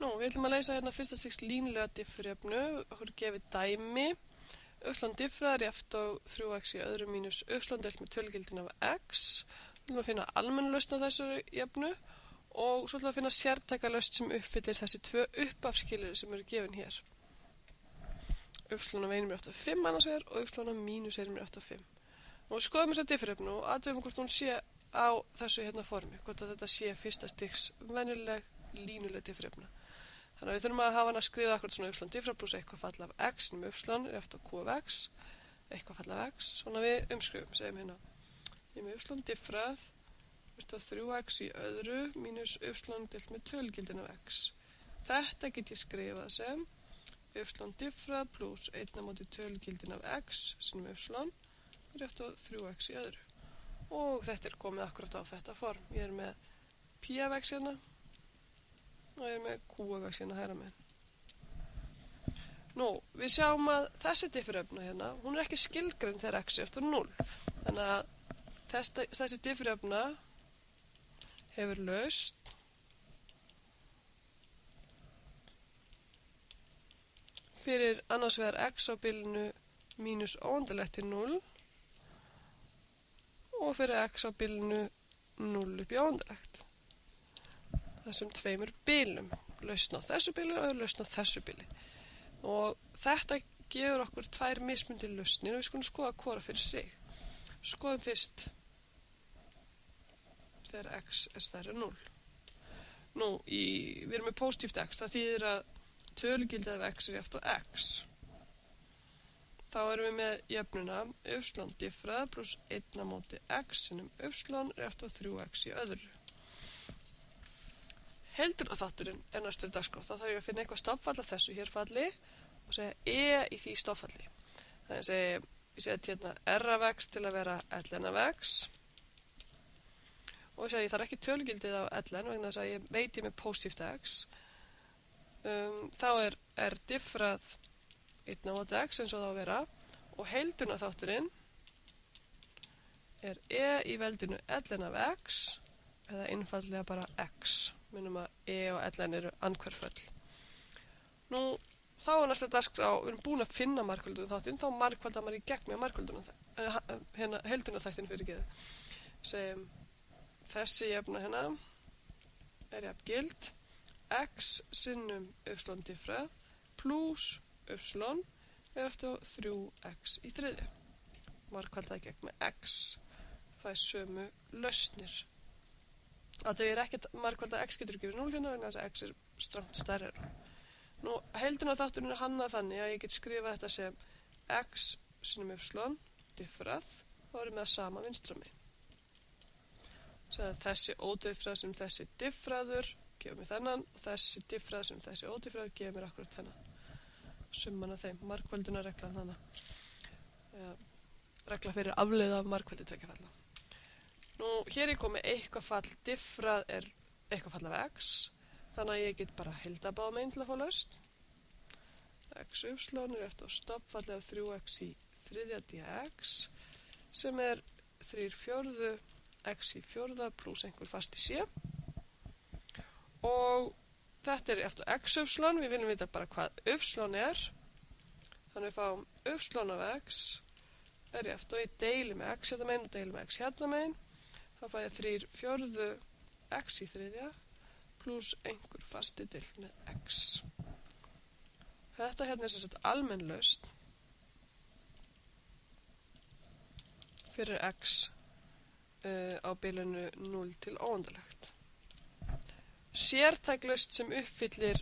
Við ætlum að leysa hérna fyrsta stigs línulega diffurjöfnu. Okkur er gefið dæmi. Uppslán diffra er jafnt á 3x í öðru mínus uppslán deilt með tölugildin af x. Við ætlum að finna almenna lausn á þessu jöfnu og svo ætlum við að finna sértæka lausn sem uppfyllir þessi tvö uppafskilyrði sem eru gefin hér. Uppslán af 1 er átt af 5 annars vegar og uppslán af mínus 1 er átt af 5. Og við skoðum þessa diffurjöfnu og athugum hvort hún sé á þessu hérna formi, hvort að þetta sé fyrsta stigs venjuleg línuleg diffurjöfna. Þannig að við þurfum að hafa hann að skrifa akkurat svona uppslán diffra pluss eitthvað fall af x nema uppslán er eftir q af x, eitthvað fall af x, svona við umskrifum, segjum hérna. Ég er með uppslán diffrað, eftir 3x í öðru mínus uppslán deilt með tölugildin af x. Þetta get ég skrifað sem uppslán diffrað pluss 1 á móti tölugildin af x sem uppslán er eftir 3x í öðru. Og þetta er komið akkurat á þetta form. Ég er með p af x hérna og ég er með q af x hérna hægra megin. Við sjáum að þessi diffurjöfna hérna, hún er ekki skilgreind þegar x er eftir 0. Þannig að þessi diffurjöfna hefur lausn fyrir annars vegar x á bilinu mínus óendanlegt til 0 og fyrir x á bilinu 0 upp í óendanlegt. Þessum tveimur bilum, lausn á þessu bili og lausn á þessu bili. Og þetta gefur okkur tvær mismunandi lausnir og við skulum skoða hvora fyrir sig. Skoðum fyrst þegar x er stærri en 0. Við erum með pósitíft x, það þýðir að tölugildið af x er jafnt á x. Þá erum við með jöfnuna uppslán diffrað pluss 1 á móti x sinnum uppslán er jafnt á 3x í öðru. Heildunarþátturinn er næstur dagskrá. Þá þarf ég að finna eitthvað stofnfall af þessu hér falli og segja í því stofnfalli. Þannig að ég seti hérna r af x til að vera ln af x og ég þarf ekki tölugildið á ln vegna þess að ég veit ég með pósitíft x. Þá er r diffrað 1 á móti x eins og það á að vera og heildunarþátturinn er í veldinu ln af x eða einfaldlega bara x. Minnum að og ln eru andhverföll. Þá er næsta dagskrá, við erum búin að finna margföldunum þáttinn, þá margfaldar maður í gegn með margföldunum heildunarþættin fyrir geði. Segjum þessi jöfna hérna er jafngild x sinnum uppslán diffrað pluss uppslán er eftir 3x í þriðju. Margfaldar í gegn með x. Það er sömu lausnir. Það er ekkert margfaldar x getur ekki verið 0 hérna vegna þess að x er strangt stærri. Heildunarþátturinn er hannað þannig að ég get skrifað þetta sem x sinnum uppslán diffrað og erum með það sama vinstra megin. Þessi ódiffrað sem þessi diffraður gefur mér þennan og þessi diffrað sem þessi ódiffraður gefur mér akkurat þennan. Summan af þeim, margföldunarreglan þannig. Regla fyrir afleiða af margfaldi tveggja. Hér er komið eitthvað fall diffrað er eitthvað fall af x, þannig að ég get bara heildabáð megin til að fá lausn. X uppslán er eftir stofnfalli af 3x í þriðja dx sem er 3/4 x í fjórða pluss einhver fast í c. Og þetta er eftir x uppslán, við viljum vita bara hvað uppslán er. Þannig við fáum uppslán af x er eftir og ég deili með x hérna megin og deili með x hérna megin. Þá fæ ég 3/4 x í þriðja pluss einhver fasti deilt með x. Þetta hérna er sem sagt almenn lausn fyrir x á bilinu 0 til óendanlegt. Sértæk lausn sem uppfyllir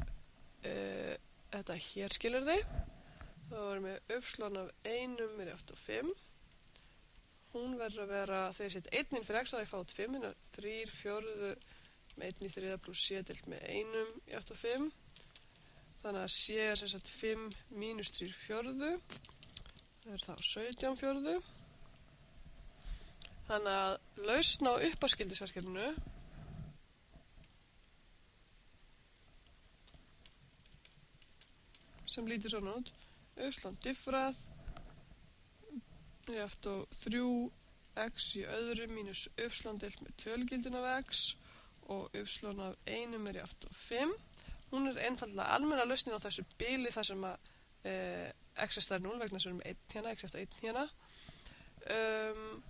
þetta hér skilyrði. Þá erum við uppslán af 1 er eftir 5. Hún verður að vera, þegar ég set 1 inn fyrir x þá ég fá 5, 3/4 með 1 í þriðja pluss c deilt með 1 í 8 og 5. Þannig að c er sem sagt 5 mínus 3/4. Það er þá 17/4. Þannig að lausn á uppaskildisverkefninu sem lítur svona út, uppslán diffrað er eftir 3x í öðru mínus uppslán deilt með tölugildin af x og uppslán af 1 er eftir 5 Hún er einfaldlega almenna lausnin á þessu bili þar sem að x er stærri 0 vegna þess að við erum 1 hérna, x eftir 1 hérna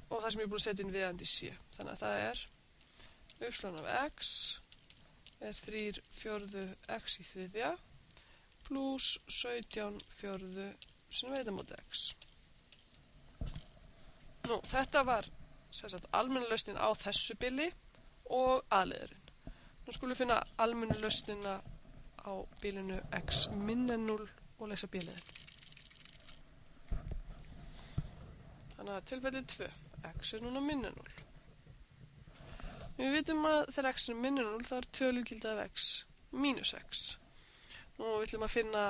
og það sem ég er búin að setja inn viðandi sé. Þannig að það er y af x er 3/4 x í þriðja pluss 17/4 sem veita móti x. Nú, þetta var almenna lausnin á þessu bili og aðleiðurinn. Nú skulum við finna almennu lausnina á bilinu x minna en 0 og leysa b-leiðin. Þannig að tilfellið 2, x er núna minna en 0. Við vitum að þegar x er minna en 0 það er tölugildi af x mínus x. Nú við ætlum að finna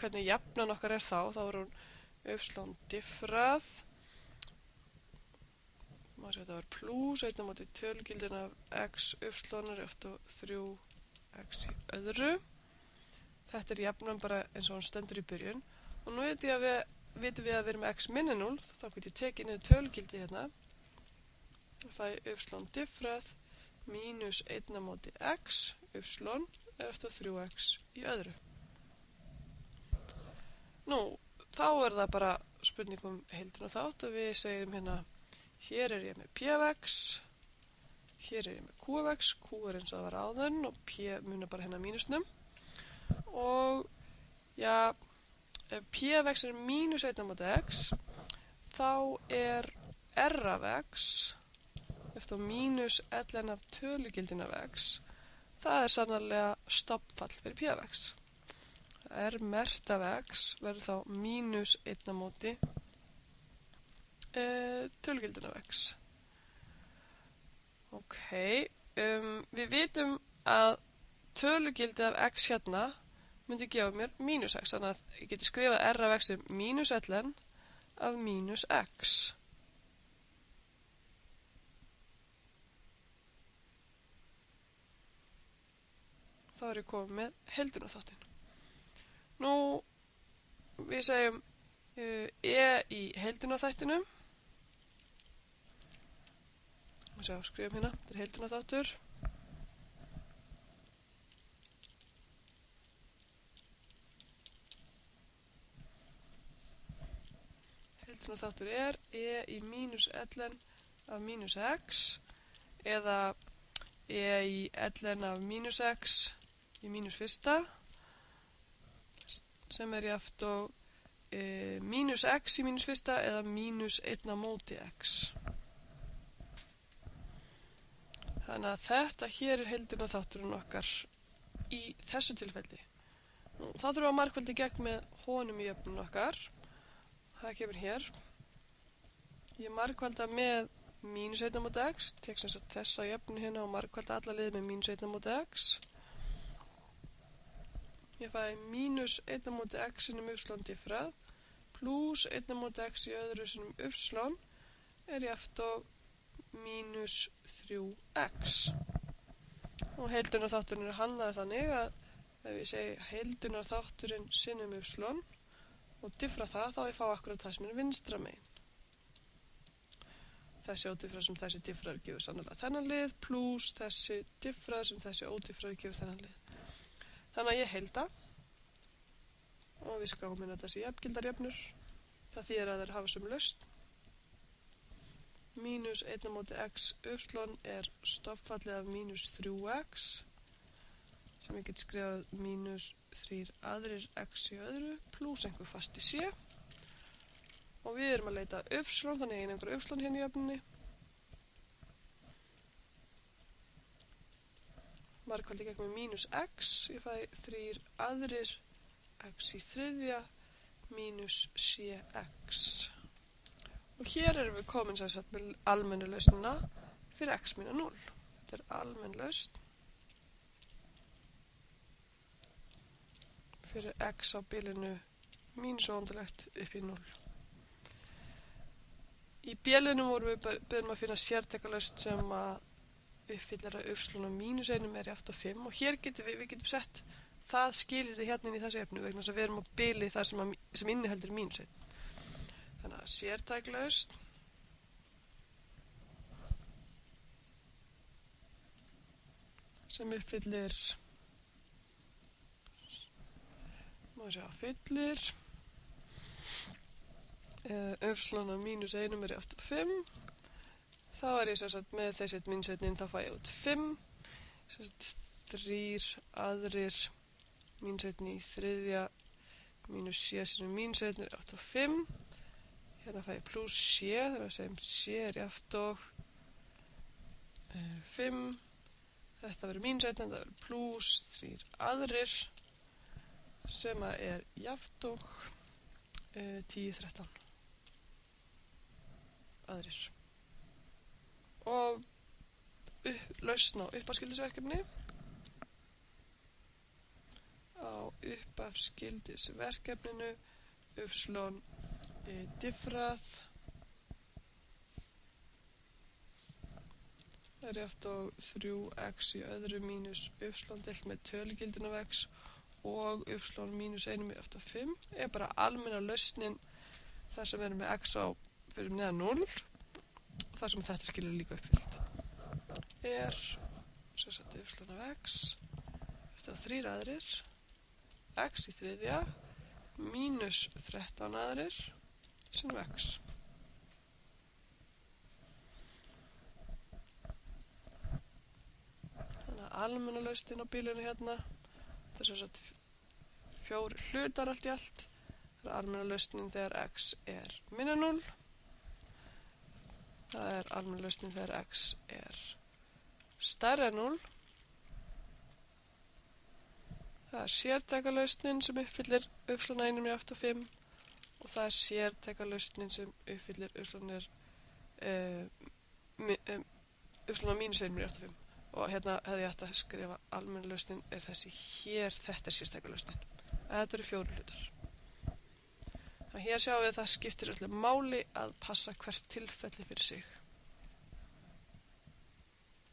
hvernig jafnan okkar er þá er hún y diffrað. Þetta var plus 1 á móti tölugildin af x y er eftir 3x í öðru. Þetta er jafnan bara eins og hún stendur í byrjun. Og nú vitum við að við erum x minna 0, þá get ég tekið niður tölugildi hérna. Það er y diffrað mínus 1 á móti x, y er eftir 3x í öðru. Nú, þá er það bara spurning heildina þátt og við segjum hérna hér er ég með p af x, hér er ég með q af x, q er eins og það var áðan og p munar bara hérna mínusnum. Og já, ef p af x er mínus 1 á móti x, þá er r af x eftir mínus ln af tölugildin af x, það er sannarlega stofnfall fyrir p af x. R merkt af x verður þá mínus 1 á móti tölugildin af x. Ok, við vitum að tölugildi af x hérna myndi gefa mér mínus x, þannig að ég geti skrifað r af x sem mínus ln af mínus x. Þá er ég komið með heildunarþáttinn. Nú, við segjum í heildunarþættinum. Skrifum hérna, þetta er heildunarþáttur. Heildunarþáttur er í mínus ln af mínus x eða í ln af mínus x í mínus fyrsta sem er jafnt og mínus x í mínus fyrsta eða mínus 1 á móti x. Þannig að þetta hér er heildunarþátturinn okkar í þessu tilfelli. Nú, þá þurfum við að margfalda í gegn með honum í jöfnun okkar. Það kemur hér. Ég margfalda með mínus 1 á móti x, tek sem sagt þessa jöfnu hérna og margfalda alla liði með mínus 1 á móti x. Ég fæ mínus 1 á móti x sinnum y diffrað plus 1 á móti x í öðru sinnum y er jafnt og mínus 3x. Og heildunarþátturinn er hannaður þannig að ef ég segi heildunarþátturinn sinnum y og diffra það, þá ég fá akkurat það sem er vinstra megin. Þessi ódiffrað sem þessi diffraður gefur sannlega þennan lið plus þessi diffraður sem þessi ódiffraður gefur þennan lið. Þannig að ég heilda og við skráum inn að þessi jafngildarjöfnur. Það þýðir að þeir hafa sem lausn. Mínus 1 á móti x y er stofnfallið af mínus 3x sem ég get skrifað mínus 3 aðrir x í öðru plus einhver fasti c og við erum að leita y, þannig að ég einhver y hérna í jöfnunni. Margfaldi gegn með mínus x, ég fæ 3 aðrir x í þriðja mínus cx. Og hér erum við komin sem sagt með almennu lausnina fyrir x minna 0. Þetta er almenn lausn fyrir x á bilinu mínus óendilegt upp í 0. Í b-liðnum vorum við beðin að finna sértækalausn sem að uppfyllir að y á mínus 1 er jafnt á 5 og hér getum við getum sett það skilyrði hérna inn í þessu efnu vegna þess að við erum á bili þar sem inniheldur mínus 1. Þannig að sértæklausn sem uppfyllir að sjá fyllir. Umflón af mínus 1 er aftur 5. Þá er ég sem sagt með þessi mínus 1, þá fæ ég út 5. Sem sagt 3 aðrir mínus 1 í þriðja mínus c sinni mínus 1 er aftur 5. Hérna fæ ég pluss c, þannig að segjum c er jafnt og 5. Þetta verður mínus 1, þetta verður pluss 3 aðrir sem er jafnt og 10, 13 aðrir. Og lausn á upphafsgildisverkefni. Á upphafsgildisverkefninu upslón diffrað er jafnt og 3x í öðru mínus upslón deilt með tölugildin af x og upslón mínus 1 er jafnt og 5 er bara almenna lausnin þar sem við erum með x á fyrir neðan 0 og þar sem þetta skilur líka uppfyllt er sem sagt upslón af x þetta er 3 aðrir x í þriðja mínus 13 aðrir sem x. Þannig að almenna lausnin á bílunni hérna þetta er sem sagt 4 hlutar allt í allt. Það er almenna lausnin þegar x er minna 0. Það er almenna lausnin þegar x er stærra en 0. Það er sértækalausnin sem uppfyllir upslón 1 er aftur 5 og það er sértækalausnin sem uppfyllir upslón mínus 1 er aftur 5 og hérna hefði ég ætti að skrifa almenna lausnin er þessi hér, þetta er sértækalausnin. Þetta eru 4 hlutar. Þannig hér sjáum við að það skiptir öllu máli að passa hvert tilfelli fyrir sig.